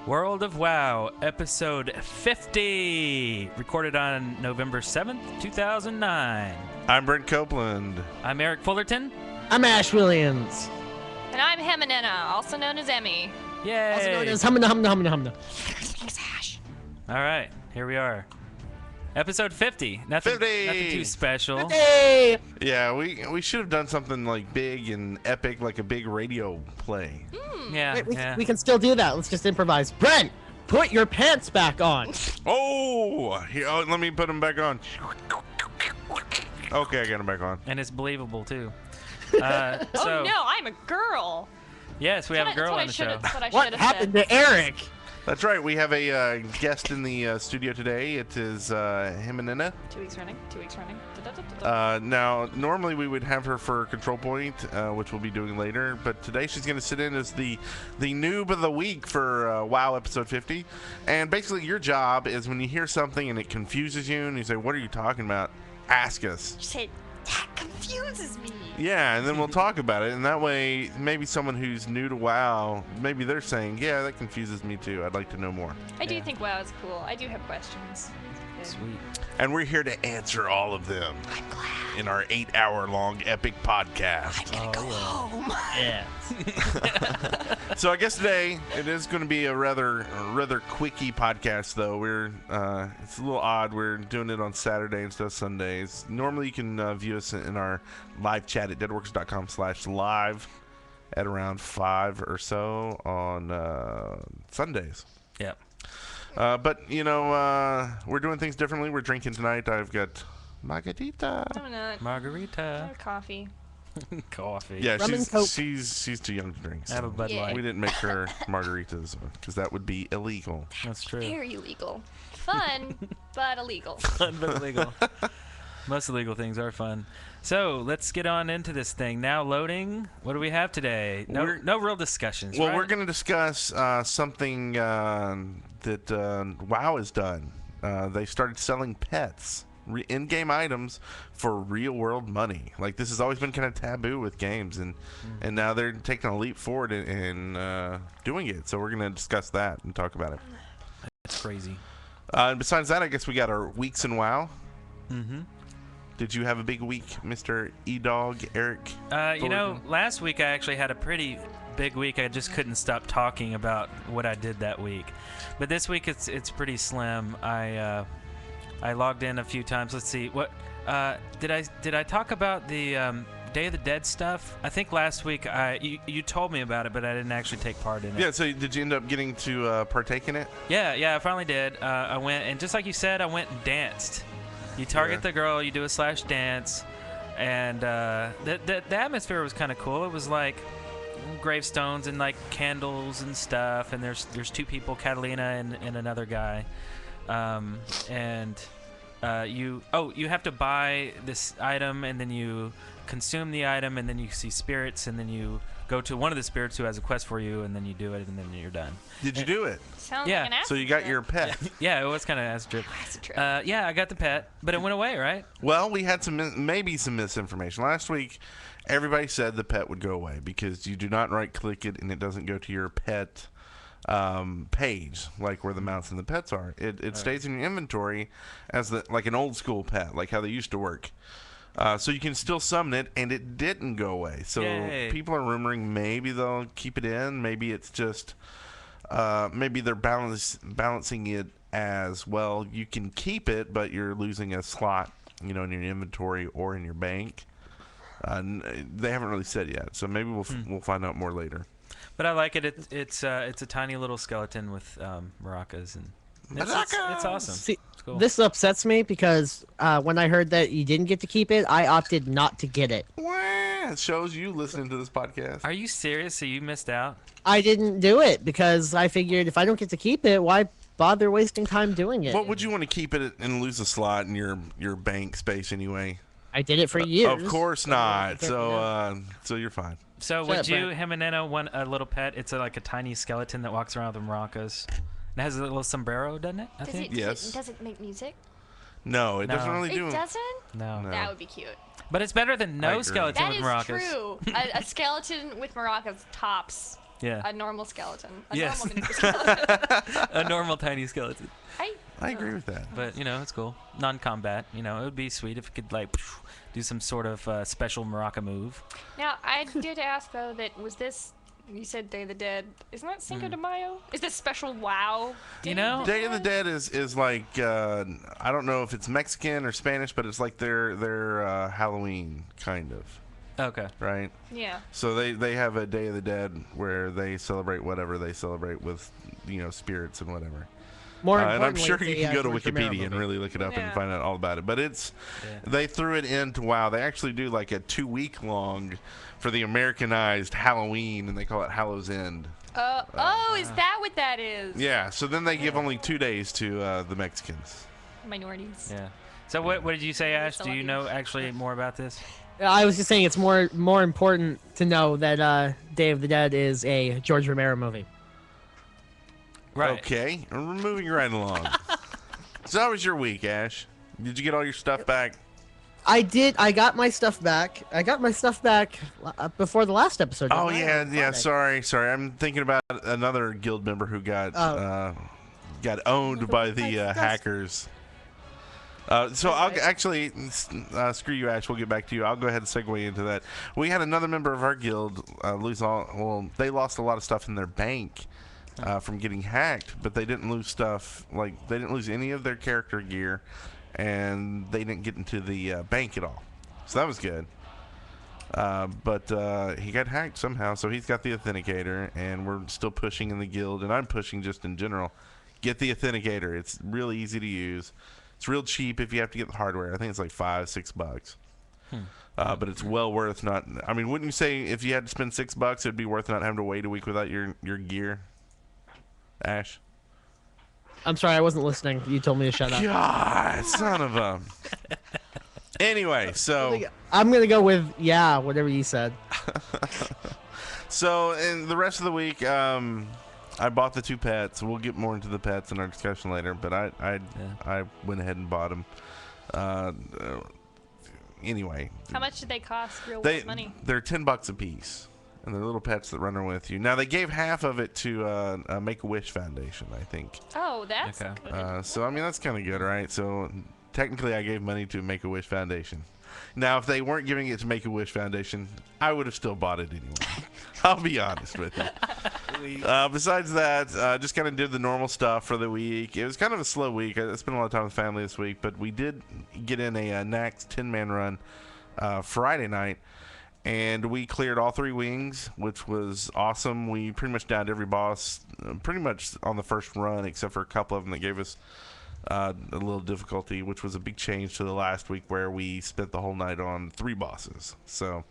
World of WoW, episode 50, recorded on November 7th, 2009. I'm Brent Copeland. I'm Eric Fullerton. I'm Ash Williams. And I'm Hemanena, also known as Emmy. Yay! Also known as Humna. Thanks, Ash. All right, here we are. Episode 50. Nothing too special. Hey! Yeah, we should have done something like big and epic, like a big radio play. Yeah, Wait, we can still do that. Let's just improvise. Brent, put your pants back on. Oh, here, let me put them back on. Okay, I got them back on. And it's believable, too. Oh no, I'm a girl. Yes, we have a girl on the show. That's what I What should have happened said. to Eric? That's right, we have a guest in the studio today. It is Hemanena. 2 weeks running. Now, normally we would have her for Control Point, which we'll be doing later, but today she's going to sit in as the noob of the week for WoW episode 50. And basically your job is when you hear something and it confuses you and you say, what are you talking about? Ask us. You said, that confuses me. Yeah, and then we'll talk about it, and that way maybe someone who's new to WoW, maybe they're saying, yeah, that confuses me too. I'd like to know more. I do think WoW is cool. I do have questions. Sweet. And we're here to answer all of them I'm glad. in our 8-hour-long epic podcast. I'm gonna go home. Yeah. So I guess today it is going to be a rather quickie podcast, though. It's a little odd. We're doing it on Saturday instead of Sundays. Normally you can view us in our live chat at deadworks.com/live at around 5 or so on Sundays. Yep. But, we're doing things differently. We're drinking tonight. I've got margarita. I'm not. Margarita. Coffee. Coffee. Yeah, Rum and Coke. she's too young to drink. Have a Bud Yeah. Light. We didn't make her margaritas because that would be illegal. That's true. Very illegal. Fun, but illegal. Fun but illegal. Most illegal things are fun. So let's get on into this thing. Now loading. What do we have today? No real discussions. Well, right? we're going to discuss something that WoW has done. They started selling pets, in-game items for real-world money. Like, this has always been kind of taboo with games, and now they're taking a leap forward and doing it. So we're going to discuss that and talk about it. That's crazy. And besides that, I guess we got our weeks in WoW. Mm-hmm. Did you have a big week, Mr. E-Dog, Eric? Last week I actually had a pretty big week. I just couldn't stop talking about what I did that week. But this week it's pretty slim. I logged in a few times. Let's see. What did I talk about the Day of the Dead stuff? I think last week you told me about it, but I didn't actually take part in it. Yeah, so did you end up getting to partake in it? Yeah, I finally did. I went, and just like you said, I went and danced. You target the girl, you do a / dance, and the atmosphere was kind of cool. It was like gravestones and like candles and stuff, and there's two people, Catalina and another guy, you have to buy this item, and then you consume the item, and then you see spirits, and then you go to one of the spirits who has a quest for you, and then you do it, and then you're done. Did you do it? Sounds Yeah. like an acid So you got trip. your pet. Yeah, it was kind of acid trip. Acid trip. Yeah, I got the pet, but it went away, right? Well, we had maybe some misinformation. Last week, everybody said the pet would go away because you do not right-click it and it doesn't go to your pet page, like where the mounts and the pets are. It stays in your inventory as like an old-school pet, like how they used to work. So you can still summon it, and it didn't go away. So Yay. people are rumoring maybe they'll keep it in. Maybe it's just maybe they're balancing it as, well, you can keep it, but you're losing a slot, in your inventory or in your bank. They haven't really said yet, so maybe we'll find out more later. But I like it. It's a tiny little skeleton with maracas, and it's awesome. See, It's cool. this upsets me because when I heard that you didn't get to keep it, I opted not to get it. Wah, it shows you listening to this podcast. Are you serious? So you missed out? I didn't do it because I figured if I don't get to keep it, why bother wasting time doing it? What would you want to keep it and lose a slot in your bank space anyway? I did it for years. Of course not. So you're fine. So Shut would up, you, Brent. Jimenez, want a little pet? It's like a tiny skeleton that walks around with maracas. It has a little sombrero, doesn't it? I Does think. Yes. Does it make music? No, it doesn't No. really do It doesn't? No. No. That would be cute. But it's better than I no agree. skeleton That with is maracas. true. A skeleton with maracas tops Yeah. A normal skeleton. A Yes. normal miniature skeleton. A normal tiny skeleton. I agree with that. But, it's cool. Non-combat. It would be sweet if it could, do some sort of special Maraca move. Now, I did ask, though, that was this... You said Day of the Dead. Isn't that Cinco de Mayo? Is this special WoW? Day of the Dead is like I don't know if it's Mexican or Spanish, but it's like their Halloween kind of, Okay. right? Yeah. So they have a Day of the Dead where they celebrate whatever they celebrate with spirits and whatever. More And I'm importantly, sure it's you a, can go to George Romero Wikipedia and movie. really look it up Yeah. and find out all about it. But they threw it into WoW. They actually do like a 2-week long for the Americanized Halloween, and they call it Hallow's End. Is that what that is? Yeah. So then they give only 2 days to the Mexicans. Minorities. Yeah. So what did you say, Ash? Do you Lucky. know actually more about this? I was just saying it's more important to know that Day of the Dead is a George Romero movie. Right. Okay, we're moving right along. So how was your week, Ash? Did you get all your stuff back? I did. I got my stuff back. I got my stuff back before the last episode. Oh didn't I? yeah. On Friday. Sorry. I'm thinking about another guild member who got owned by the hackers. So I'll actually screw you, Ash. We'll get back to you. I'll go ahead and segue into that. We had another member of our guild lose all. Well, they lost a lot of stuff in their bank. From getting hacked, but they didn't lose stuff. Like they didn't lose any of their character gear, and they didn't get into the bank at all. So that was good. But he got hacked somehow, so he's got the authenticator, and we're still pushing in the guild, and I'm pushing just in general. Get the authenticator. It's really easy to use. It's real cheap if you have to get the hardware. I think it's like $5-6. But it's well worth not. I mean, wouldn't you say if you had to spend $6, it'd be worth not having to wait a week without your gear? Ash? I'm sorry, I wasn't listening. You told me to shut up. God, son of a. Anyway, so I'm gonna go with whatever you said. so in the rest of the week, I bought the 2 pets. We'll get more into the pets in our discussion later, but I went ahead and bought them. Anyway, How much did they cost? Real money. they're $10 a piece. And they're little pets that run with you. Now, they gave half of it to Make-A-Wish Foundation, I think. Oh, that's Okay. good. So, I mean, that's kind of good, right? So, technically, I gave money to Make-A-Wish Foundation. Now, if they weren't giving it to Make-A-Wish Foundation, I would have still bought it anyway. I'll be honest with you. Besides that, just kind of did the normal stuff for the week. It was kind of a slow week. I spent a lot of time with family this week, but we did get in a Nax 10-man run Friday night. And we cleared all 3 wings, which was awesome. We pretty much downed every boss pretty much on the first run, except for a couple of them that gave us a little difficulty, which was a big change to the last week where we spent the whole night on 3 bosses. So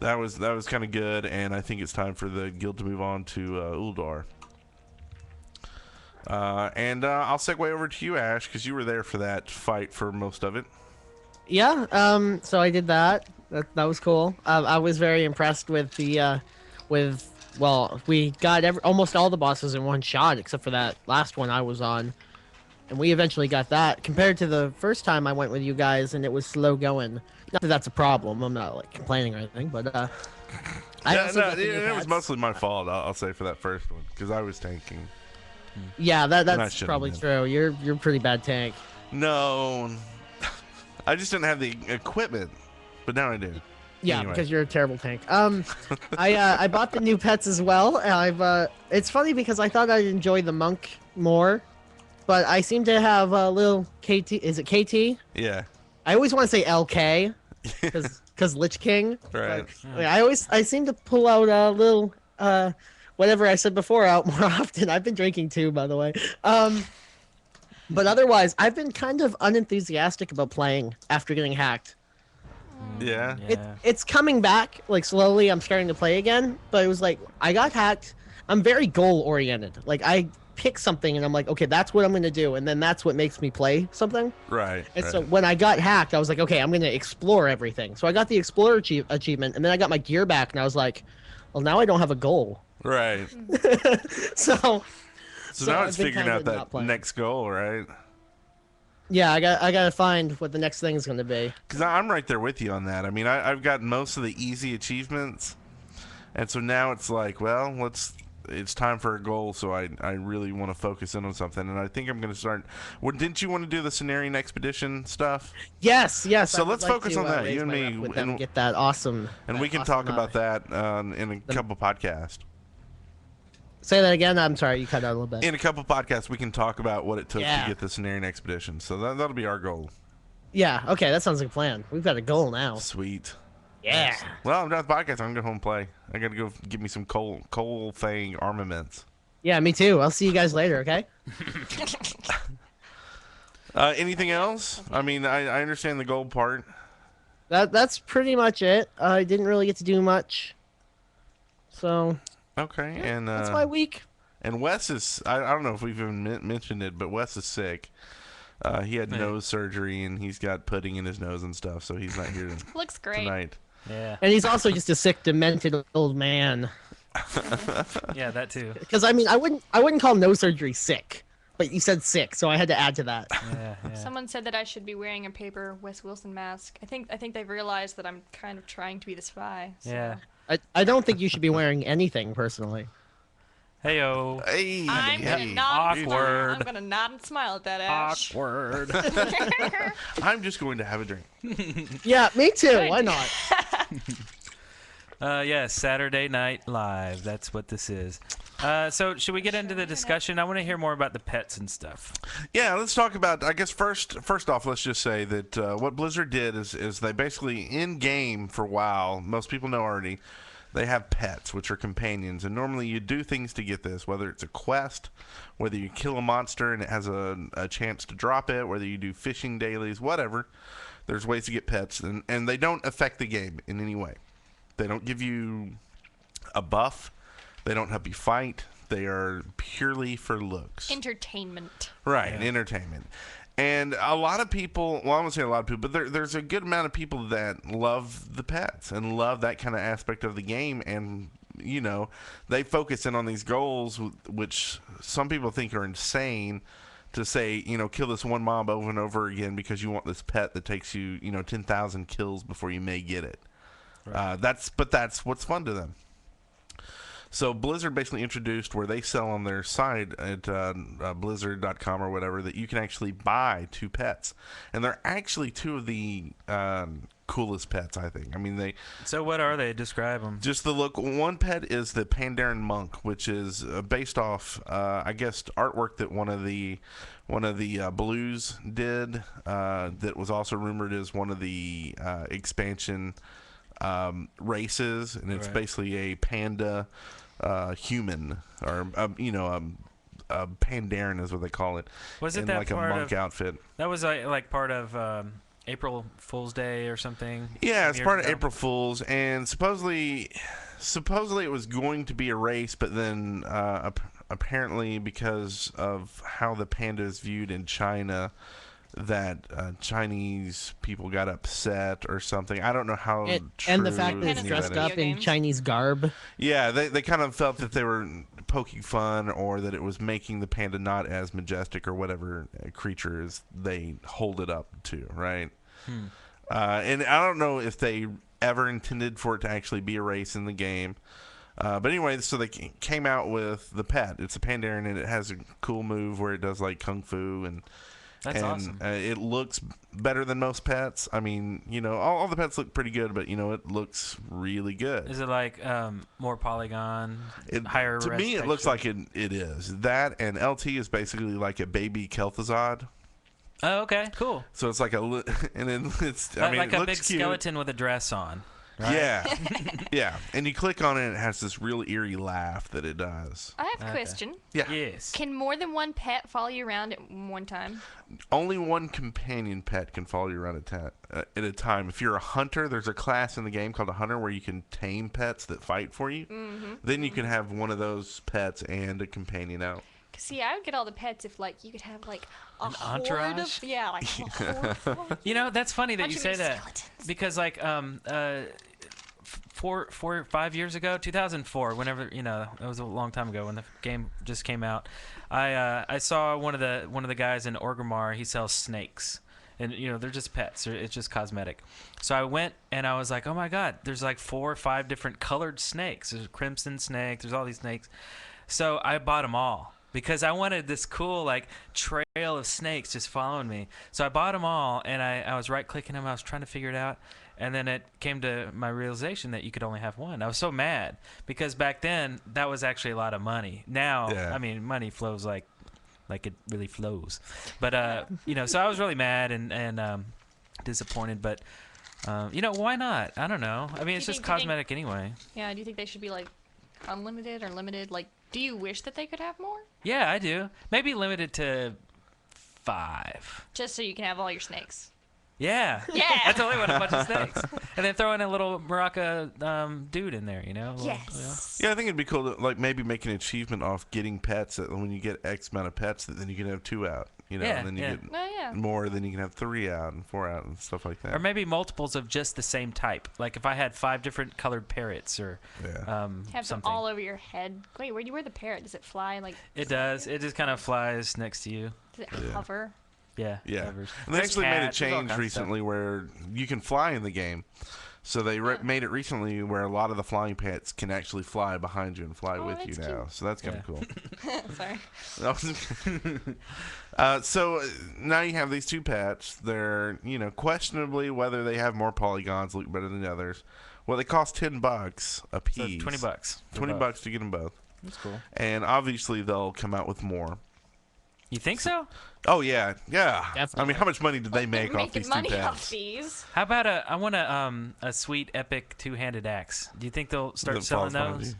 that was kind of good, and I think it's time for the guild to move on to Uldar. And I'll segue over to you, Ash, because you were there for that fight for most of it. Yeah. So I did that. That was cool. I was very impressed with the we got almost all the bosses in one shot except for that last one I was on, and we eventually got that. Compared to the first time I went with you guys, and it was slow going. Not that that's a problem. I'm not like complaining or anything, but it was mostly my fault. I'll say for that first one because I was tanking. Yeah, that's shouldn't probably have. true. You're a pretty bad tank. No, I just didn't have the equipment. But now I do. Yeah, Anyway. because you're a terrible tank. I bought the new pets as well. And it's funny because I thought I'd enjoy the monk more, but I seem to have a little KT. Is it KT? Yeah. I always want to say LK because Lich King. Right. But I seem to pull out a little whatever I said before out more often. I've been drinking too, by the way. But otherwise, I've been kind of unenthusiastic about playing after getting hacked. Yeah. It's coming back, like slowly I'm starting to play again, but it was like I got hacked. I'm very goal oriented. Like I pick something and I'm like, okay, that's what I'm going to do, and then that's what makes me play something. Right. And so when I got hacked, I was like, okay, I'm going to explore everything. So I got the explorer achievement, and then I got my gear back, and I was like, well, now I don't have a goal. Right. So now I've it's been figuring kinda out that not playing. next goal, right? Yeah, I got to find what the next thing is going to be. Because I'm right there with you on that. I mean, I've got most of the easy achievements. And so now it's like, well, it's time for a goal, so I really want to focus in on something, and I think I'm going to start. Well, didn't you want to do the Cenarian Expedition stuff? Yes. So I would let's like focus to, on that, raise you and my me, rep with them and get that awesome. we can awesome, talk about that in a couple podcasts. Say that again. I'm sorry, you cut out a little bit. In a couple podcasts, we can talk about what it took to Yeah. get the Cenarian Expedition. So that'll be our goal. Yeah. Okay, that sounds like a plan. We've got a goal now. Sweet. Yeah. Well, I'm done with the podcast. I'm going to go home and play. I got to go get me some coal Fang armaments. Yeah, me too. I'll see you guys later. Okay. Anything else? I mean, I understand the gold part. That's pretty much it. I didn't really get to do much. So Okay, and that's my week. and Wes is. I don't know if we've even mentioned it, but Wes is sick. He had nose surgery and he's got pudding in his nose and stuff, so he's not here Looks great. tonight. Yeah. And he's also just a sick, demented old man. Yeah, that too. Because I mean, I wouldn't call nose surgery sick, but you said sick, so I had to add to that. Yeah, yeah. Someone said that I should be wearing a paper Wes Wilson mask. I think they've realized that I'm kind of trying to be the spy. So. Yeah. I don't think you should be wearing anything personally. Heyo. Hey, I'm gonna hey. nod and smile. Awkward. I'm gonna nod and smile at that, Ash. Awkward. I'm just going to have a drink. Yeah, me too. Good. Why not? Yeah, Saturday Night Live. That's what this is. So should we get into the discussion? I want to hear more about the pets and stuff. Yeah, let's talk about. I guess first off, let's just say that what Blizzard did is they basically in game for WoW. Most people know already. They have pets, which are companions, and normally you do things to get this, whether it's a quest, whether you kill a monster and it has a chance to drop it, whether you do fishing dailies, whatever. There's ways to get pets, and they don't affect the game in any way. They don't give you a buff. They don't help you fight. They are purely for looks. Entertainment. Right, Yeah. entertainment. And a lot of people, well, I won't say a lot of people, but there's a good amount of people that love the pets and love that kind of aspect of the game. And, you know, they focus in on these goals, which some people think are insane to say, you know, kill this one mob over and over again because you want this pet that takes you, 10,000 kills before you may get it. Right. That's what's fun to them. So Blizzard basically introduced where they sell on their site at blizzard.com or whatever that you can actually buy 2 pets. And they're actually 2 of the coolest pets, I think. I mean, So what are they? Describe them. just the look. One pet is the Pandaren Monk, which is based off, I guess, artwork that one of the Blues did. That was also rumored as one of the expansion races, and it's Right. basically a panda human, or a Pandaren is what they call it. Was it in that like a part monk of- outfit? That was like part of April Fool's Day or something. Yeah, some it's years part of ago? April Fool's, and supposedly it was going to be a race, but then apparently because of how the panda is viewed in China, that Chinese people got upset or something. I don't know how true And the fact that it's any of dressed that is. up in games. Chinese garb. Yeah, they kind of felt that they were poking fun, or that it was making the panda not as majestic or whatever creature is they hold it up to, right? And I don't know if they ever intended for it to actually be a race in the game. But anyway, so they came out with the pet. It's a Pandaren, and it has a cool move where it does like kung fu, and That's awesome. it looks better than most pets. I mean, all the pets look pretty good, but it looks really good. Is it like more polygon, higher To res me, it looks texture? like it is. That, and LT is basically like a baby Kel'Thuzad. Oh, okay, cool. So it's like and then it's. I mean, Like it a looks big cute. skeleton with a dress on. Right? Yeah, yeah. And you click on it, and it has this real eerie laugh that it does. I have a Okay. question. Yeah. Yes. Can more than one pet follow you around at one time? Only one companion pet can follow you around at a time. If you're a hunter, there's a class in the game called a hunter where you can tame pets that fight for you. Then you can have one of those pets and a companion out. 'Cause see, I would get all the pets if you could have like a An horde entourage? of like a horde of You know, that's funny that bunch you of say big that skeletons. because like 5 years ago, 2004, whenever that was a long time ago when the game just came out. I saw one of the guys in Orgrimmar. He sells snakes, and they're just pets. It's just cosmetic. So I went and I was like, oh my god, there's like 4 or 5 different colored snakes. There's a crimson snake. There's all these snakes. So I bought them all because I wanted this cool like trail of snakes just following me. So I bought them all, and I was right clicking them. I was trying to figure it out. And then it came to my realization that you could only have one. I was so mad because back then that was actually a lot of money. Now, I mean, money flows like it really flows. But so I was really mad and disappointed. But why not? I don't know. I mean, it's just cosmetic anyway. Yeah. Do you think they should be like unlimited or limited? Like, do you wish that they could have more? Yeah, I do. Maybe limited to 5. Just so you can have all your snakes. Yeah. Yeah. That's only one, a bunch of snakes. And then throw in a little maraca dude in there, Yes. Yeah, I think it'd be cool to like maybe make an achievement off getting pets that when you get X amount of pets, that then you can have 2 out. And then you get more, then you can have 3 out and 4 out and stuff like that. Or maybe multiples of just the same type. Like if I had 5 different colored parrots or have something. them all over your head. Wait, where do you wear the parrot? Does it fly like? It does. It just kind of flies next to you. Does it hover? Yeah. And they actually made a change recently where you can fly in the game. So they made it recently where a lot of the flying pets can actually fly behind you and fly with you now. Cute. So that's kind of cool. Sorry. So now you have these 2 pets. They're, questionably whether they have more polygons, look better than the others. Well, they cost $10 a piece. So $20. $20 to get them both. That's cool. And obviously they'll come out with more. You think so? Oh yeah. Definitely. I mean, how much money did they make off Making these 2 money pets? off these. How about I want a sweet epic 2-handed axe. Do you think they'll start That selling falls behind those? you.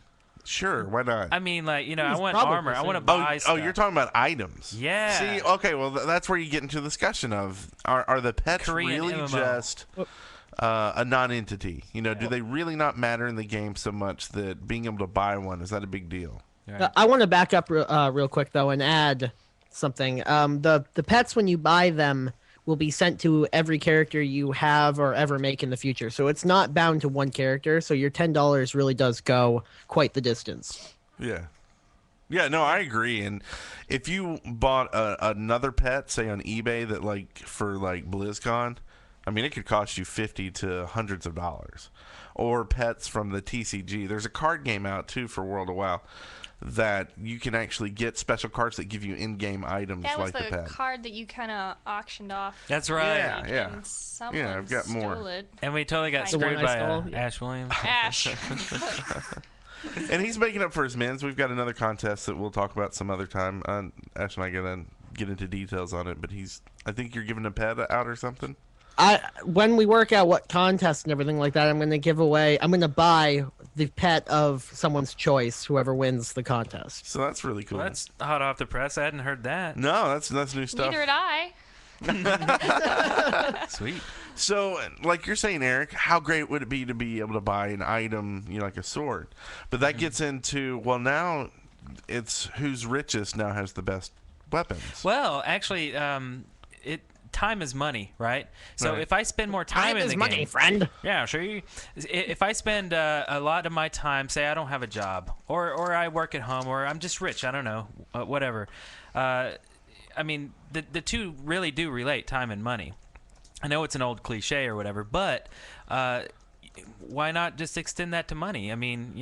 Sure, why not? I mean, like, I want probably armor. I the want to same. buy Oh, stuff. you're talking about items. Yeah. See, okay, well, that's where you get into the discussion of are the pets Korean really MMO. just a non-entity? Do they really not matter in the game so much that being able to buy one, is that a big deal? Right. I want to back up real quick though and add something. The pets when you buy them will be sent to every character you have or ever make in the future. So it's not bound to one character. So your $10 really does go quite the distance. Yeah. Yeah, no, I agree. And if you bought another pet, say on eBay, that for BlizzCon, I mean, it could cost you $50 to hundreds of dollars. Or pets from the TCG. There's a card game out too for World of WoW that you can actually get special cards that give you in-game items That was like the pet. card that you kind of auctioned off. That's right. Yeah. And someone I've got more. stole it. And we totally got The one screwed I by stole? Yeah. Ash Williams. Ash. And he's making up for his mins. We've got another contest that we'll talk about some other time. Ash and I gonna get into details on it, but I think you're giving a pet out or something. When we work out what contest and everything like that, I'm going to buy the pet of someone's choice, whoever wins the contest. So that's really cool. Well, that's hot off the press. I hadn't heard that. No, that's new stuff. Neither had I. Sweet. So, like you're saying, Eric, how great would it be to be able to buy an item, like a sword? But that gets into, well, now it's who's richest now has the best weapons. Well, actually, time is money, right? So Right. if I spend more time in is the money, game, friend. yeah, sure. If I spend a lot of my time, say I don't have a job, or I work at home, or I'm just rich, I don't know, whatever. I mean, the two really do relate, time and money. I know it's an old cliche or whatever, but why not just extend that to money? I mean,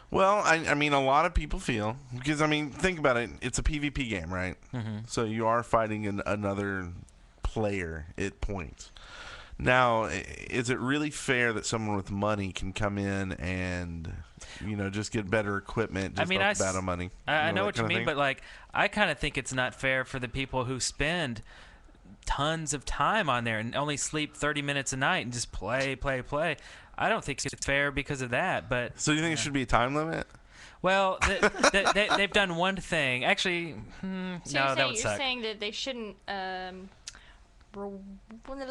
Well, I mean, a lot of people feel, because, I mean, think about it. It's a PvP game, right? Mm-hmm. So you are fighting another player at points. Now, is it really fair that someone with money can come in and, just get better equipment just off the bat of money? I know what you mean, but, I kind of think it's not fair for the people who spend tons of time on there and only sleep 30 minutes a night and just play. I don't think it's fair because of that, but... So you think it should be a time limit? Well, they've done one thing. Actually, no, that would suck. You're saying that they shouldn't...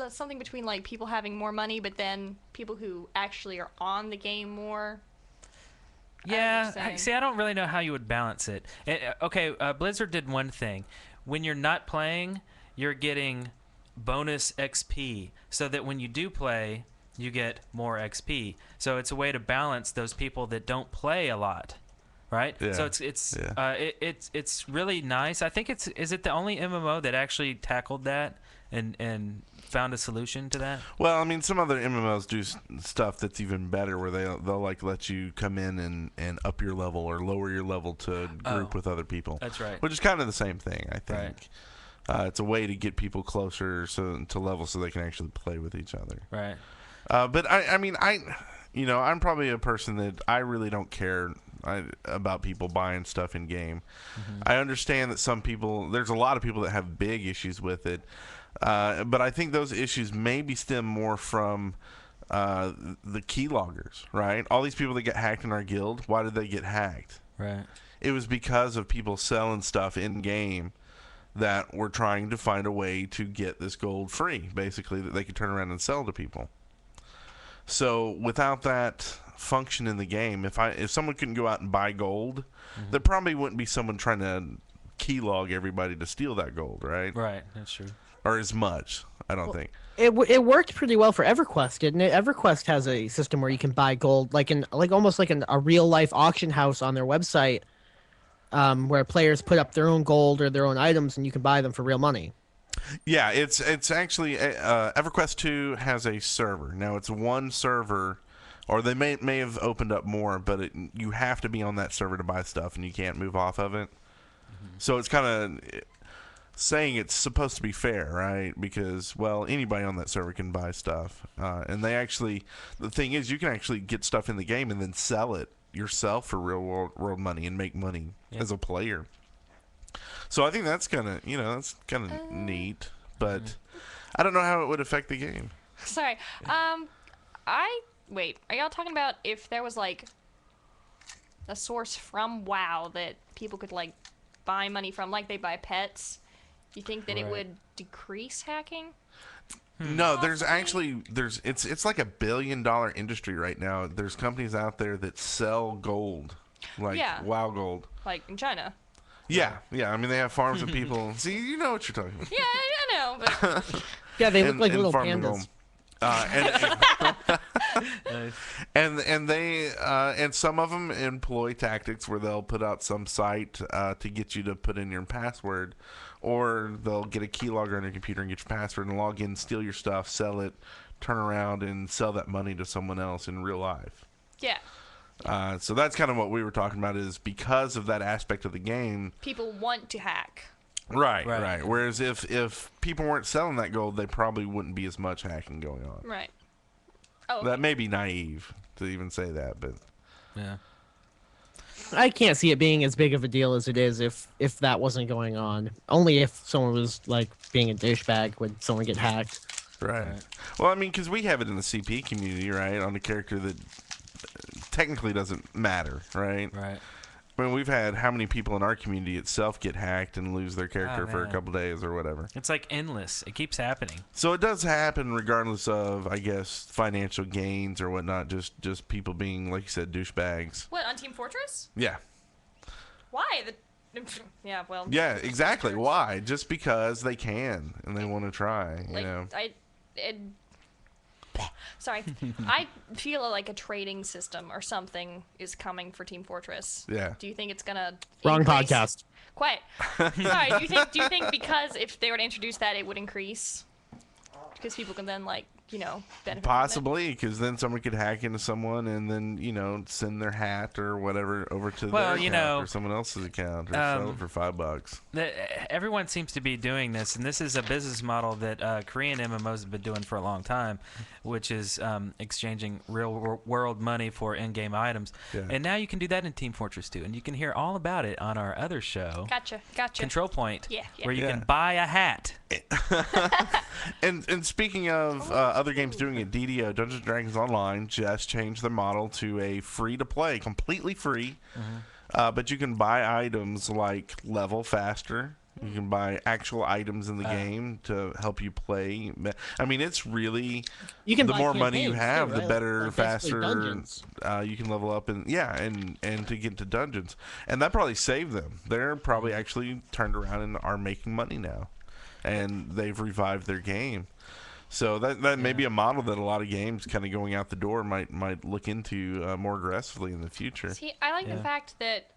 something between people having more money, but then people who actually are on the game more. Yeah, I don't really know how you would balance it. Okay, Blizzard did one thing. When you're not playing, you're getting bonus XP, so that when you do play, you get more XP. So it's a way to balance those people that don't play a lot. right? Yeah. So Yeah. it's really nice. I think is it the only MMO that actually tackled that and found a solution to that? Well, I mean, some other MMOs do stuff that's even better, where they'll like let you come in and up your level or lower your level to group with other people. That's right. Which is kind of the same thing, I think. Right. It's a way to get people closer to level so they can actually play with each other. Right. But I mean, I'm probably a person that I really don't care about people buying stuff in game. Mm-hmm. I understand that there's a lot of people that have big issues with it. But I think those issues maybe stem more from the keyloggers, right? All these people that get hacked in our guild, why did they get hacked? Right. It was because of people selling stuff in game that were trying to find a way to get this gold free, basically, that they could turn around and sell to people. So without that function in the game, if someone couldn't go out and buy gold, there probably wouldn't be someone trying to keylog everybody to steal that gold, right? Right. That's true. Or as much, I don't think. It worked pretty well for EverQuest, didn't it? EverQuest has a system where you can buy gold, almost like a real life auction house on their website, where players put up their own gold or their own items, and you can buy them for real money. Yeah, it's actually EverQuest 2 has a server. Now it's one server, or they may have opened up more, but you have to be on that server to buy stuff, and you can't move off of it. So it's kind of saying it's supposed to be fair, right? Because, well, anybody on that server can buy stuff. And the thing is, you can actually get stuff in the game and then sell it yourself for real world money and make money as a player. So I think that's kind of neat, but I don't know how it would affect the game. Sorry. Wait, are y'all talking about if there was like a source from WoW that people could like buy money from, like they buy pets? Do you think that it would decrease hacking? No, it's like $1 billion industry right now. There's companies out there that sell gold, like WoW gold. Like in China. Yeah. I mean, they have farms of people. See, you know what you're talking about. Yeah, I know, but Yeah, they look like little pandas. And some of them employ tactics where they'll put out some site to get you to put in your password, or they'll get a keylogger on your computer and get your password and log in, steal your stuff, sell it, turn around and sell that money to someone else in real life. yeah. So that's kind of what we were talking about, is because of that aspect of the game. People want to hack. Right. Whereas if people weren't selling that gold, they probably wouldn't be as much hacking going on. Right. Oh. That may be naive to even say that, but Yeah. I can't see it being as big of a deal as it is if that wasn't going on. Only if someone was like being a douchebag would someone get hacked. right. Well, I mean, because we have it in the CP community, right, on a character that technically doesn't matter, right? Right. I mean, we've had how many people in our community itself get hacked and lose their character for a man. couple days or whatever. It's like endless. It keeps happening. So it does happen regardless of, I guess, financial gains or whatnot. Just people being, like you said, douchebags. What, on Team Fortress? Yeah. Why? Yeah, well. Yeah, exactly. Why? Just because they can and they want to try. You know. Sorry. I feel like a trading system or something is coming for Team Fortress. Yeah. Do you think it's gonna Wrong increase? podcast. Quiet. Sorry. Do you think because if they were to introduce that, it would increase? Because people can then benefit. Possibly, because then someone could hack into someone and then send their hat or whatever over to their account or someone else's account or sell it for $5. Everyone seems to be doing this, and this is a business model that Korean MMOs have been doing for a long time, which is exchanging real world money for in-game items. Yeah. And now you can do that in Team Fortress 2, and you can hear all about it on our other show, Gotcha. Control Point, Yeah. where you Yeah. can buy a hat. And speaking of other games doing it, DDO, Dungeons & Dragons Online, just changed the model to a free-to-play, completely free. But you can buy items like level faster. You can buy actual items in the game to help you play. I mean, it's really You can the buy more money you campaigns, have, too, the right? better, Like basically faster dungeons. you can level up and to get into dungeons. And that probably saved them. They're probably actually turned around and are making money now, and they've revived their game. So that may be a model that a lot of games kind of going out the door might look into more aggressively in the future. See, I like the fact that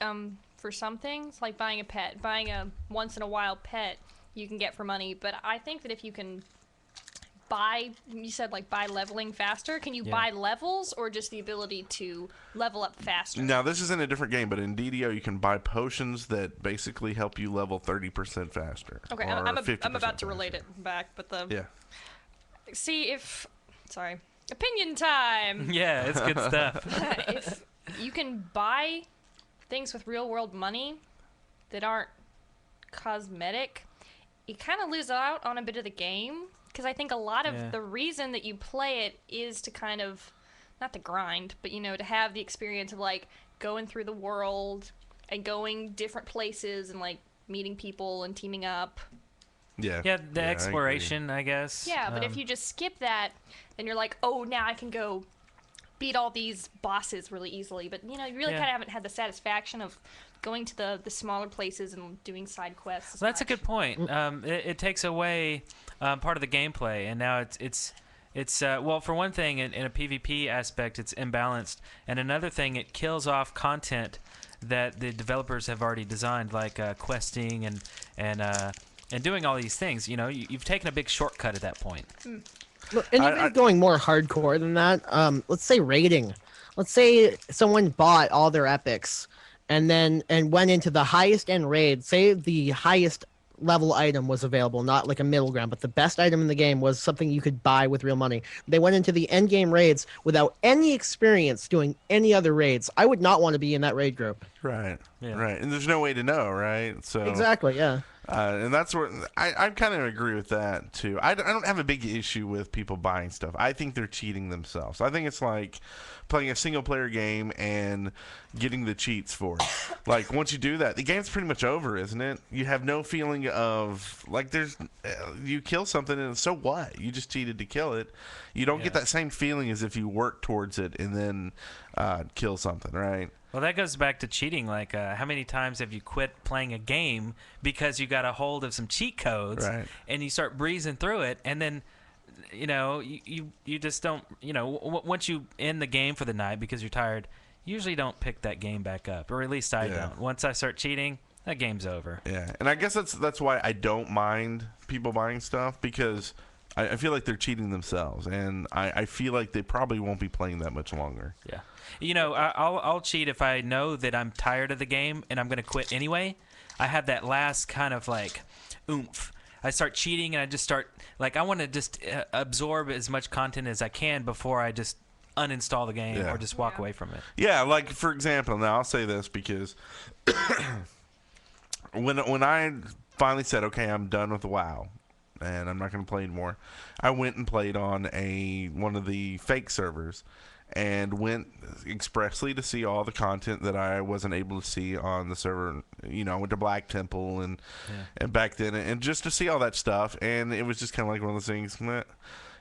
for some things, like buying a pet, buying a once-in-a-while pet, you can get for money. But I think that if you can buy, you said like buy leveling faster, can you buy levels or just the ability to level up faster? Now, this is in a different game, but in DDO you can buy potions that basically help you level 30% faster. Okay, I'm about to relate it back, but see if... Sorry. Opinion time! Yeah, it's good stuff. If you can buy things with real-world money that aren't cosmetic, you kind of lose out on a bit of the game. Because I think a lot of the reason that you play it is to kind of... Not to grind, but, to have the experience of, like, going through the world and going different places and, like, meeting people and teaming up. Yeah, the exploration, I guess. Yeah, but if you just skip that, then you're like, oh, now I can go beat all these bosses really easily. But, you really kind of haven't had the satisfaction of going to the smaller places and doing side quests. Well, that's a good point. It takes away part of the gameplay, and now it's well, for one thing, in a PvP aspect, it's imbalanced, and another thing, it kills off content that the developers have already designed, like questing and doing all these things. You've taken a big shortcut at that point. Look, and even going more hardcore than that, let's say raiding. Let's say someone bought all their epics and went into the highest end raid. Say the highest level item was available, not like a middle ground, but the best item in the game was something you could buy with real money. They went into the end game raids without any experience doing any other raids. I would not want to be in that raid group. Right. And there's no way to know, right? So exactly, yeah. And that's where I kind of agree with that too. I don't have a big issue with people buying stuff. I think they're cheating themselves. I think it's like playing a single player game and getting the cheats for it. Like once you do that, the game's pretty much over, isn't it? You have no feeling of like you kill something and so what? You just cheated to kill it. You don't get that same feeling as if you work towards it and then kill something, right? Well, that goes back to cheating. Like, how many times have you quit playing a game because you got a hold of some cheat codes, and you start breezing through it, and then, you just don't, once you end the game for the night because you're tired, you usually don't pick that game back up, or at least I don't. Once I start cheating, that game's over. Yeah, and I guess that's why I don't mind people buying stuff, because I feel like they're cheating themselves, and I feel like they probably won't be playing that much longer. Yeah. I'll cheat if I know that I'm tired of the game and I'm going to quit anyway. I have that last kind of like oomph. I start cheating and I just start like I want to just absorb as much content as I can before I just uninstall the game or just walk away from it. Yeah, like for example, now I'll say this because when I finally said, okay, I'm done with WoW and I'm not going to play anymore, I went and played on one of the fake servers. And went expressly to see all the content that I wasn't able to see on the server. I went to Black Temple and back then, and just to see all that stuff. And it was just kind of like one of those things,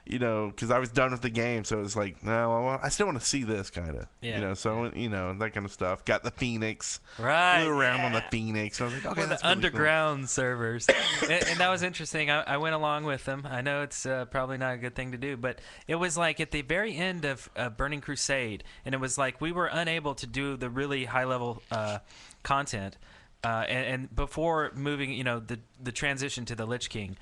because I was done with the game, so it was like, no, well, I still want to see this kind of, so that kind of stuff. Got the Phoenix, right? Flew around on the Phoenix. I was like, okay, that's the really underground cool. servers, and that was interesting. I went along with them. I know it's probably not a good thing to do, but it was like at the very end of Burning Crusade, and it was like we were unable to do the really high level content, and before moving, the transition to the Lich King.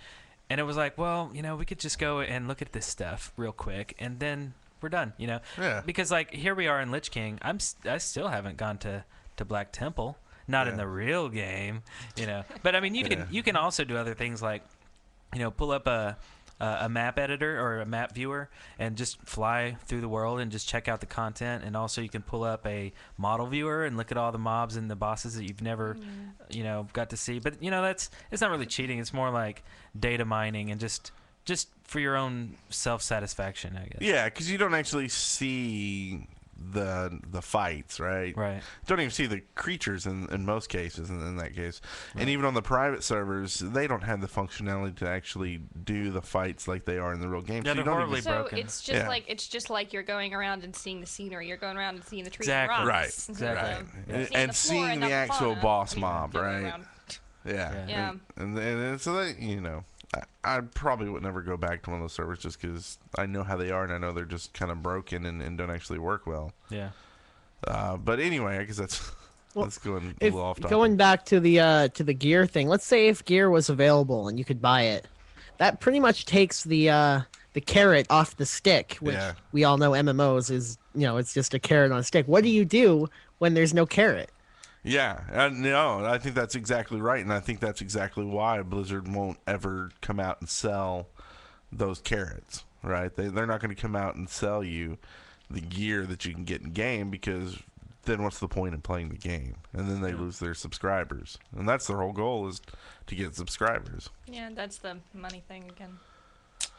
And it was like, well, we could just go and look at this stuff real quick, and then we're done, Yeah. Because, like, here we are in Lich King. I still haven't gone to Black Temple. Not in the real game, But, I mean, you can also do other things like, pull up a map editor or a map viewer and just fly through the world and just check out the content. And also you can pull up a model viewer and look at all the mobs and the bosses that you've never, got to see. But, it's not really cheating. It's more like data mining and just for your own self-satisfaction, I guess. Yeah, because you don't actually see the fights, right? Right. Don't even see the creatures in most cases in that case. Right. And even on the private servers, they don't have the functionality to actually do the fights like they are in the real game. Yeah, so they're horribly So broken. it's just like you're going around and seeing the scenery. You're going around and seeing the trees exactly. and Right. rocks. Right. And seeing the actual boss mob, right? Yeah. Yeah. And so that, I probably would never go back to one of those servers just because I know how they are and I know they're just kind of broken and don't actually work well. Yeah. But anyway, I guess that's going a If little off topic. going back to the gear thing, let's say if gear was available and you could buy it, that pretty much takes the carrot off the stick, which Yeah. we all know MMOs is, it's just a carrot on a stick. What do you do when there's no carrot? Yeah, no, I think that's exactly right, and I think that's exactly why Blizzard won't ever come out and sell those carrots, right? They're not going to come out and sell you the gear that you can get in game because then what's the point in playing the game? And then they lose their subscribers, and that's their whole goal is to get subscribers. Yeah, that's the money thing again.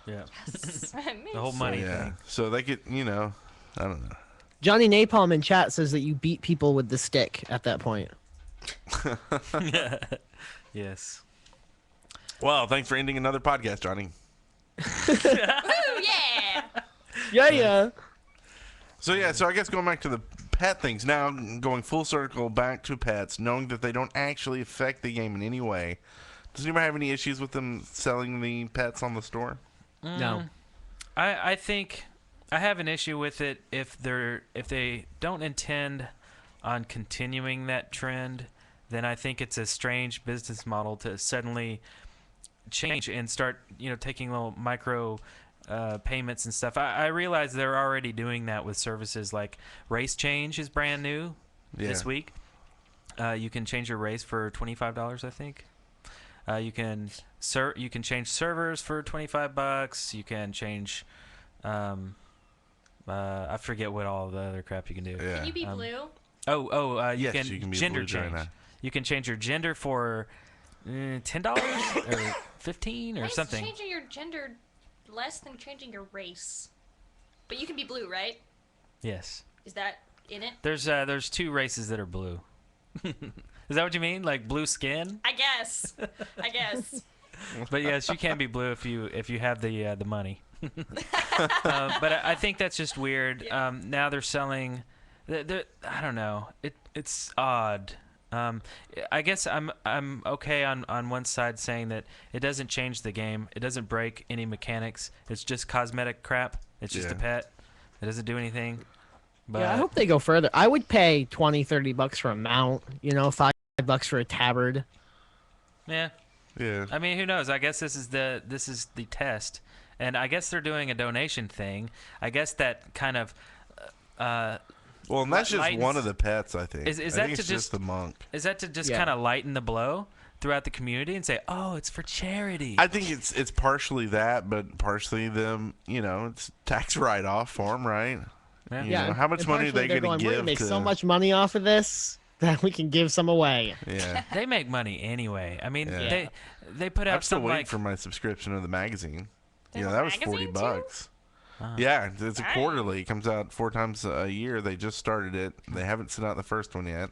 Yeah. Yes. The whole money yeah, thing. so they could, I don't know. Johnny Napalm in chat says that you beat people with the stick at that point. Yes. Well, thanks for ending another podcast, Johnny. Ooh, yeah! Yeah. So I guess going back to the pet things now, going full circle back to pets, knowing that they don't actually affect the game in any way. Does anybody have any issues with them selling the pets on the store? No. I think I have an issue with it if they don't intend on continuing that trend, then I think it's a strange business model to suddenly change and start, taking little micro payments and stuff. I realize they're already doing that with services like Race Change is brand new this week. You can change your race for $25, I think. You can change servers for $25. You can change I forget what all the other crap you can do. Yeah. Can you be blue? You Yes, can you can be gender blue change. during that. You can change your gender for $10 or $15 or Why is something. changing your gender less than changing your race? But you can be blue, right? Yes. Is that in it? There's two races that are blue. Is that what you mean? Like blue skin? I guess. But yes, you can be blue if you have the money. But I think that's just weird. Yeah. Now they're selling. I don't know. It's odd. I guess I'm okay on one side saying that it doesn't change the game. It doesn't break any mechanics. It's just cosmetic crap. It's just a pet. It doesn't do anything. But Yeah, I hope they go further. I would pay $20-$30 for a mount, $5 for a tabard. yeah. Yeah. I mean, who knows? I guess this is the test, and I guess they're doing a donation thing. I guess that kind of. Well, and that's just lightens- one of the pets, I think. Is I that think to it's just the monk. Is that to just Yeah. kind of lighten the blow throughout the community and say, "Oh, it's for charity"? I think it's partially that, but partially them. It's tax write-off for them, right? Yeah. You know, how much and money are partially they they're going to We're give? gonna make to, so much money off of this that we can give some away. Yeah. They make money anyway. I mean, Yeah. they put out I'm still something waiting like for my subscription of the magazine. They Yeah, have a that was magazine, too? $40. Uh-huh. Yeah, it's a Dang. quarterly. It comes out 4 times a year. They just started it. They haven't sent out the first one yet.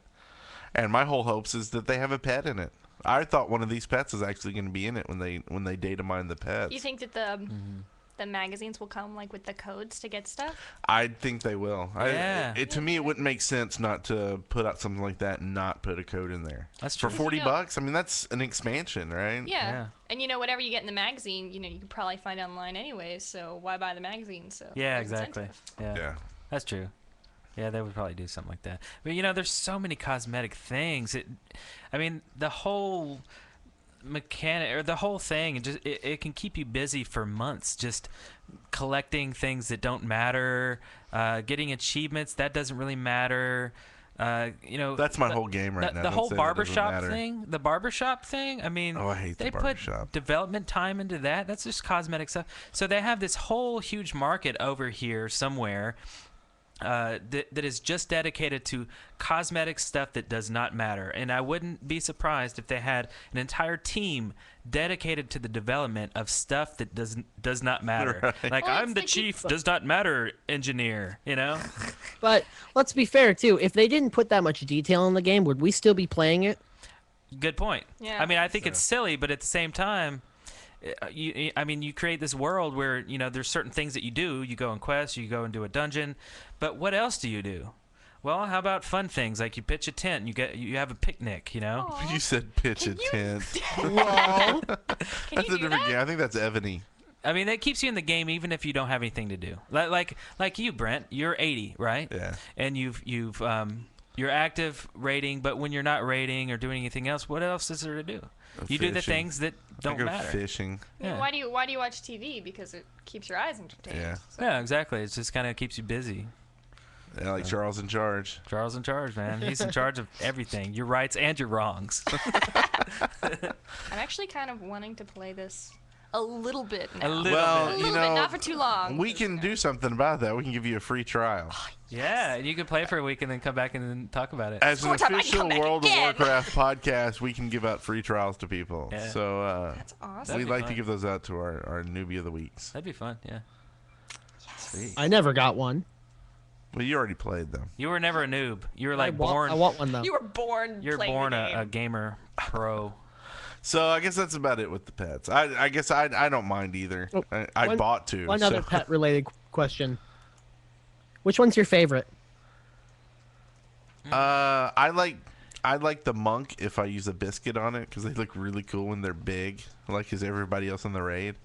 And my whole hopes is that they have a pet in it. I thought one of these pets is actually going to be in it when they data mine the pets. You think that the magazines will come like with the codes to get stuff? I think they will. Yeah. To me, it wouldn't make sense not to put out something like that and not put a code in there. That's For true. $40. I mean, that's an expansion, right? Yeah. And whatever you get in the magazine, you can probably find online anyways. So why buy the magazine? So Yeah, there's exactly. incentive. Yeah, that's true. Yeah, they would probably do something like that. But there's so many cosmetic things. The whole mechanic or the whole thing, it can keep you busy for months just collecting things that don't matter, getting achievements that doesn't really matter. That's my whole game right now. The Don't whole say that doesn't barbershop matter. thing, the barbershop thing. I mean, Oh, I hate the they barbershop. put development time into that. That's just cosmetic stuff. So they have this whole huge market over here somewhere that is just dedicated to cosmetic stuff that does not matter. And I wouldn't be surprised if they had an entire team dedicated to the development of stuff that does not matter. Right. Like, Well, I'm it's the the chief does not matter engineer, But let's be fair too. If they didn't put that much detail in the game, would we still be playing it? Good point. Yeah. I mean, I think it's silly, but at the same time, you create this world where there's certain things that you do. You go on quests, you go and do a dungeon, but what else do you do? Well, how about fun things like you pitch a tent, and you have a picnic, you know? Aw. You said pitch a Can you- tent. Whoa. Can That's you a do different that? game. I think that's Ebony. I mean, that keeps you in the game even if you don't have anything to do. Like you, Brent, you're 80, right? Yeah. And you're active raiding, but when you're not raiding or doing anything else, what else is there to do? You do the Fishing. things that I don't go matter. fishing. I mean, Yeah. why do you watch TV? Because it keeps your eyes entertained. Yeah. So. Yeah, exactly. It just kind of keeps you busy. Yeah, like Charles in charge. Charles in charge, man. He's in charge of everything, your rights and your wrongs. I'm actually kind of wanting to play this a little bit now. A little Well, bit. A you little bit, know, not for too long. We can do something about that. We can give you a free trial. Yeah, and you can play for a week and then come back and then talk about it. As an More time I can official come back World again. of Warcraft podcast, we can give out free trials to people. Yeah. So That's awesome. That'd we'd be like to fun. give those out to our newbie of the weeks. That'd be fun, yeah. Sweet. I never got one. Well, you already played them. You were never a noob. You were like I born. want one though. You were born. You're playing born the a game. gamer pro. So I guess that's about it with the pets. I guess I don't mind either. Oh, I one- bought two. One so. other pet related question. Which one's your favorite? I like the monk if I use a biscuit on it because they look really cool when they're big, like as everybody else in the raid.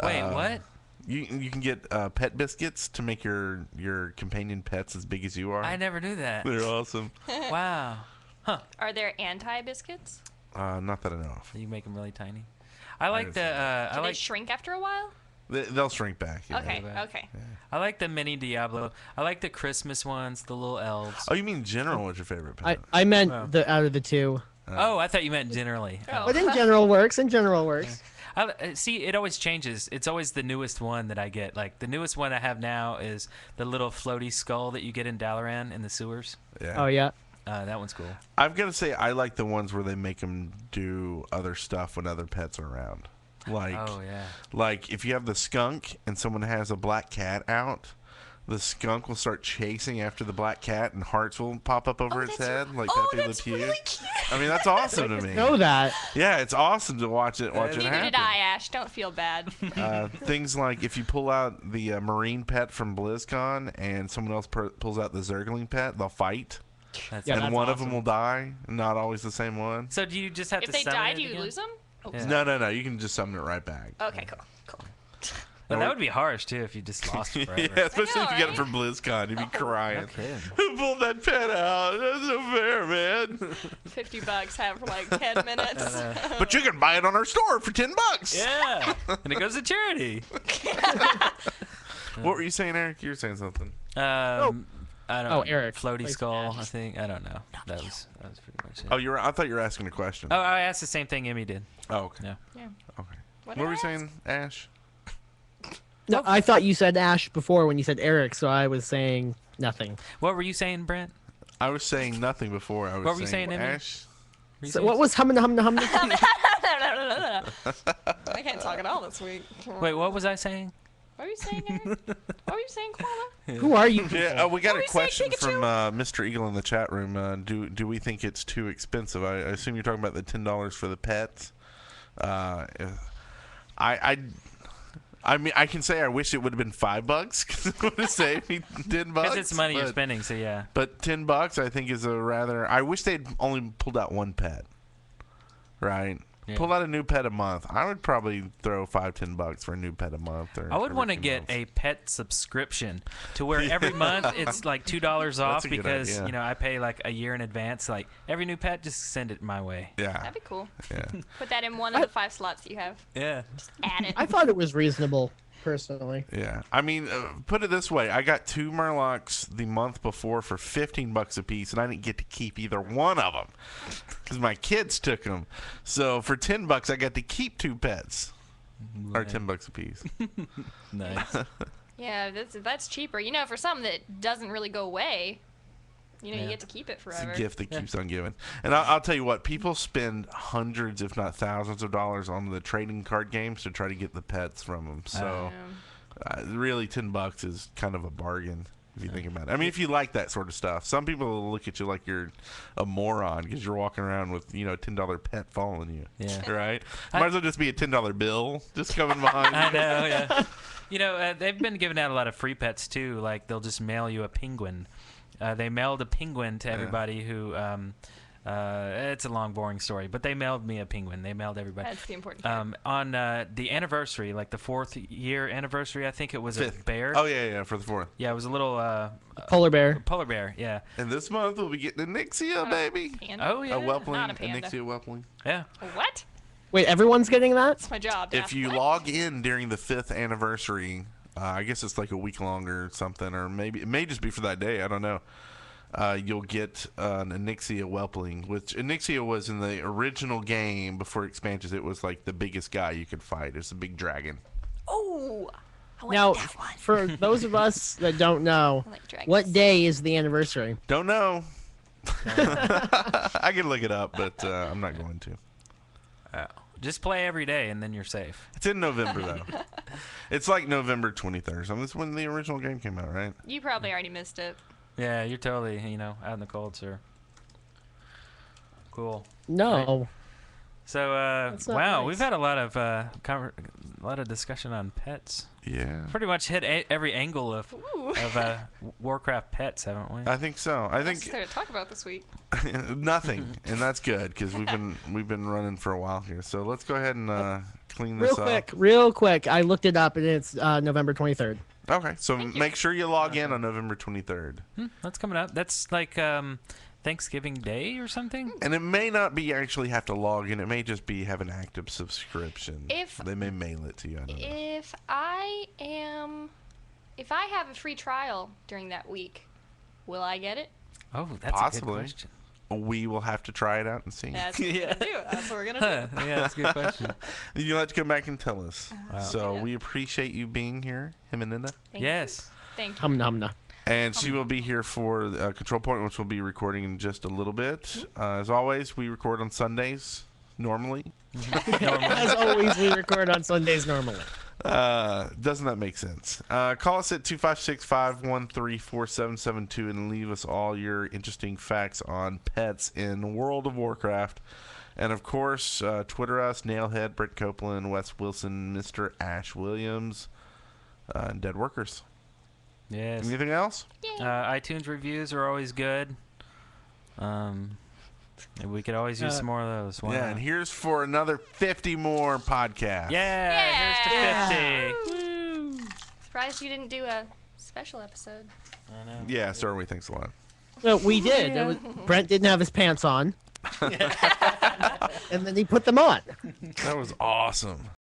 Wait, what? You can get pet biscuits to make your companion pets as big as you are. I never knew that. They're awesome. Wow. Are there anti-biscuits? Not that I know of. You make them really tiny. I like the. understand. I Do they like. shrink after a while? They'll shrink back. yeah. Okay. Yeah. Okay. I like the mini Diablo. I like the Christmas ones, the little elves. Oh, you mean general? What's your favorite pet? I meant Oh. the out of the two. Oh, I thought you meant generally. Oh. But in general works. In general works. See, it always changes. It's always the newest one that I get. Like the newest one I have now is the little floaty skull that you get in Dalaran in the sewers. Yeah. Oh yeah. That one's cool. I've got to say, I like the ones where they make them do other stuff when other pets are around. Like, Oh yeah. like if you have the skunk and someone has a black cat out, the skunk will start chasing after the black cat, and hearts will pop up over its that's head, like oh, Pepe Le that's Pew. really cute. I mean, that's awesome to me. Know that. Yeah, it's awesome to watch it. Watch it Neither happen. did I, Ash. Don't feel bad. Things like if you pull out the marine pet from BlizzCon and someone else pulls out the Zergling pet, they'll fight, That's, Yeah, and that's one of awesome. them will die. Not always the same one. So do you just have If to they summon die, it do you again? lose them? Oh, Yeah. No. You can just summon it right back. Okay, cool. Cool. Well, that would be harsh too if you just lost it forever. Yeah, especially if you get it right? from BlizzCon, you'd be crying. No kidding. Who pulled that pet out? That's so fair, man. $50 have for like 10 minutes. But you can buy it on our store for $10. Yeah, and it goes to charity. What were you saying, Eric? You were saying something. I don't Oh, know. Eric. Floaty Like skull, Ash. I think. I don't know. That was pretty much it. Oh, I thought you were asking a question. Oh, I asked the same thing Emmy did. Oh, okay. Yeah. Yeah. Okay. What What were did you I ask? saying, Ash? No, I thought you said Ash before when you said Eric, so I was saying nothing. What were you saying, Brent? I was saying nothing before. I was What were you saying, Emmy? Ash? Were you So saying what was humming? I can't talk at all this week. Wait, what was I saying? What were you saying, Eric? What were you saying, Koala? Who are you? Yeah, we got What were a you saying, question from Pikachu? Mr. Eagle in the chat room. Do we think it's too expensive? I assume you're talking about the $10 for the pets. I mean, I can say I wish it would have been $5 because it would have saved me $10. Because it's money you're but- spending, so yeah. But $10, I think, is a rather. I wish they'd only pulled out one pet. Right. Yeah. Pull out a new pet a month. I would probably throw $5-10 for a new pet a month. Or I would want to everything get else. a pet subscription to where every month it's like $2 off a good because idea. you know I pay like a year in advance. Like every new pet, just send it my way. Yeah. That'd be cool. Yeah. Put that in one of the 5 slots that you have. Yeah. Add it. I thought it was reasonable, personally. Yeah, I mean, put it this way: I got 2 Murlocs the month before for $15 a piece, and I didn't get to keep either one of them because my kids took them. So for $10, I got to keep 2 pets, or $10 a piece. Nice. Yeah, that's cheaper. You know, for something that doesn't really go away, you know, Yeah. you get to keep it It's forever. a gift that keeps on giving. And I'll tell you what: people spend hundreds, if not thousands, of dollars on the trading card games to try to get the pets from them. So really, $10 is kind of a bargain. If you think about it. I mean, if you like that sort of stuff, some people will look at you like you're a moron because you're walking around with, a $10 pet following you. Yeah. Right? Might as well just be a $10 bill just coming behind I you. know. Yeah. You know, they've been giving out a lot of free pets too. Like they'll just mail you a penguin, they mailed a penguin to everybody who. It's a long, boring story, but they mailed me a penguin. They mailed everybody. That's the important part. On the anniversary, like the 4th year anniversary, I think it was Fifth. a bear. Oh yeah, for the 4th. Yeah, it was a little Polar bear. polar bear. Yeah. And this month we'll be getting a Nixia, baby. Panda? Oh yeah. A whelpling, Not a a panda. Nixia whelpling. Yeah. What? Wait, everyone's getting that? That's my job. If you log in during the 5th anniversary, I guess it's like a week longer or something, or maybe it may just be for that day. I don't know. You'll get an Onyxia whelpling, which Onyxia was in the original game before expansions. It was like the biggest guy you could fight. It's a big dragon. Oh, I like Now, that one. for those of us that don't know, I like dragons. what day is the anniversary? Don't know. I can look it up, but I'm not going to. Just play every day, and then you're safe. It's in November though. It's like November 23rd. So that's when the original game came out, right? You probably already missed it. Yeah, you're totally, out in the cold, sir. Cool. No. So, That's not wow, nice. we've had a lot of discussion on pets. Yeah. Pretty much hit every angle of Ooh. Warcraft pets, haven't we? I think so. I What's think there to talk about this week? nothing, and that's good because we've been running for a while here. So let's go ahead and clean this up. Real quick. I looked it up, and it's November 23rd. Okay, so Thank you. make sure you log in on November 23rd. That's coming up. That's like Thanksgiving Day or something? And it may not be actually have to log in. It may just be have an active subscription. If- they may mail it to you. I don't know. If I have a free trial during that week, will I get it? Oh, that's a Possibly. good question. We will have to try it out and see. That's what we're gonna do. That's what we're gonna do. Yeah, that's a good question. You'll have to come back and tell us. So Yeah. we appreciate you being here, him and Linda. Thank Yes. You. Thank you. Humna humna. And she will be here for Control Point, which we'll be recording in just a little bit. As always, we record on Sundays, normally. As always, we record on Sundays normally. Doesn't that make sense? Call us at 256-513-4772 and leave us all your interesting facts on pets in World of Warcraft. And, of course, Twitter us, Nailhead, Brett Copeland, Wes Wilson, Mr. Ash Williams, and Dead Workers. Yes. Anything else? iTunes reviews are always good. We could always use some more of those. Why Yeah, not? and here's for another 50 more podcasts. Yeah, here's to 50. Woo! Surprised you didn't do a special episode. I know. Yeah, Starway, thanks a lot. No, we did. It was, Brent didn't have his pants on. And then he put them on. That was awesome.